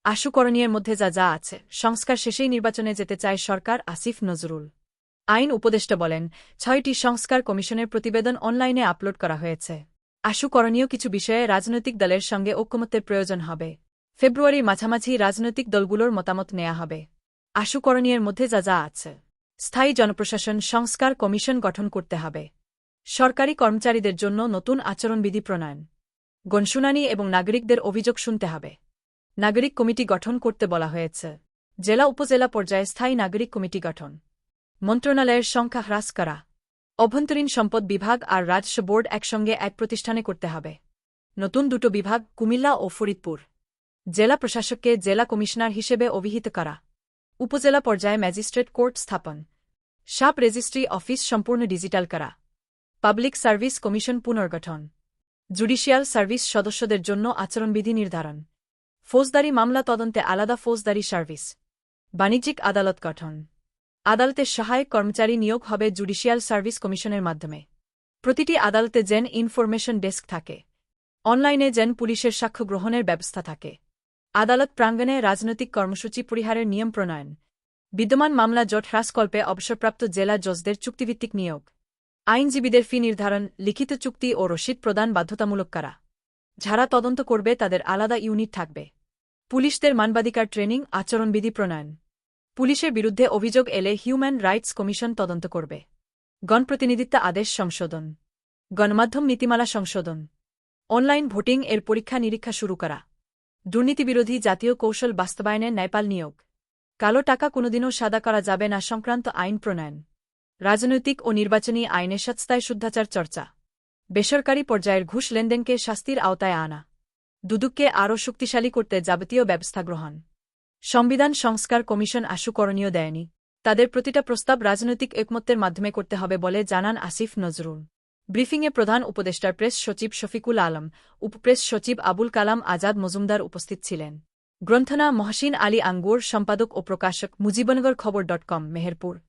আশু করণীয়ের মধ্যে যা যা আছে সংস্কার শেষেই নির্বাচনে যেতে চায় সরকার আসিফ নজরুল আইন উপদেষ্টা বলেন ৬টি সংস্কার কমিশনের প্রতিবেদন অনলাইনে আপলোড করা হয়েছে আশু করণীয় কিছু বিষয়ে রাজনৈতিক দলের সঙ্গে ঐকমত্যের প্রয়োজন হবে ফেব্রুয়ারির মাঝামাঝি রাজনৈতিক দলগুলোর মতামত নেওয়া হবে আশু করণীয়ের মধ্যে যা যা আছে স্থায়ী জনপ্রশাসন সংস্কার কমিশন গঠন করতে হবে সরকারি কর্মচারীদের জন্য নতুন আচরণবিধি প্রণয়ন গণশুনানি এবং নাগরিকদের অভিযোগ শুনতে হবে নাগরিক কমিটি গঠন করতে বলা হয়েছে জেলা উপজেলা পর্যায়ে স্থায়ী নাগরিক কমিটি গঠন মন্ত্রণালয়ের সংখ্যা হ্রাস করা অভ্যন্তরীণ সম্পদ বিভাগ আর রাজস্ব বোর্ড একসঙ্গে এক প্রতিষ্ঠানে করতে হবে নতুন দুটো বিভাগ কুমিল্লা ও ফরিদপুর জেলা প্রশাসককে জেলা কমিশনার হিসেবে অভিহিত করা উপজেলা পর্যায়ে ম্যাজিস্ট্রেট কোর্ট স্থাপন সাব রেজিস্ট্রি অফিস সম্পূর্ণ ডিজিটাল করা পাবলিক সার্ভিস কমিশন পুনর্গঠন জুডিশিয়াল সার্ভিস সদস্যদের জন্য আচরণবিধি নির্ধারণ ফৌজদারি মামলা তদন্তে আলাদা ফৌজদারি সার্ভিস বাণিজ্যিক আদালত গঠন আদালতের সহায়ক কর্মচারী নিয়োগ হবে জুডিশিয়াল সার্ভিস কমিশনের মাধ্যমে প্রতিটি আদালতে যেন ইনফরমেশন ডেস্ক থাকে অনলাইনে যেন পুলিশের সাক্ষ্য গ্রহণের ব্যবস্থা থাকে আদালত প্রাঙ্গণে রাজনৈতিক কর্মসূচি পরিহারের নিয়ম প্রণয়ন বিদ্যমান মামলা জট হ্রাসকল্পে অবসরপ্রাপ্ত জেলা জজদের চুক্তিভিত্তিক নিয়োগ আইনজীবীদের ফি নির্ধারণ লিখিত চুক্তি ও রসিদ প্রদান বাধ্যতামূলক করা যারা তদন্ত করবে তাদের আলাদা ইউনিট থাকবে পুলিশদের মানবাধিকার ট্রেনিং আচরণবিধি প্রণয়ন পুলিশের বিরুদ্ধে অভিযোগ এলে হিউম্যান রাইটস কমিশন তদন্ত করবে গণপ্রতিনিধিত্ব আদেশ সংশোধন গণমাধ্যম নীতিমালা সংশোধন অনলাইন ভোটিং এর পরীক্ষা নিরীক্ষা শুরু করা দুর্নীতিবিরোধী জাতীয় কৌশল বাস্তবায়নে ন্যায়পাল নিয়োগ কালো টাকা কোনোদিনও সাদা করা যাবে না সংক্রান্ত আইন প্রণয়ন রাজনৈতিক ও নির্বাচনী আইনে সৎস্তায় শুদ্ধাচার চর্চা বেসরকারি পর্যায়ের ঘুষ লেনদেনকে শাস্তির আওতায় আনা দুদককে আরও শক্তিশালী করতে যাবতীয় ব্যবস্থা গ্রহণ সংবিধান সংস্কার কমিশন আশু করণীয় দেয়নি তাদের প্রতিটা প্রস্তাব রাজনৈতিক ঐকমত্যের মাধ্যমে করতে হবে বলে জানান আসিফ নজরুল ব্রিফিংয়ে প্রধান উপদেষ্টার প্রেস সচিব শফিকুল আলম উপপ্রেস সচিব আবুল কালাম আজাদ মজুমদার উপস্থিত ছিলেন গ্রন্থনা মহসিন আলী আঙ্গুর সম্পাদক ও প্রকাশক মুজিবনগর খবর.com মেহেরপুর।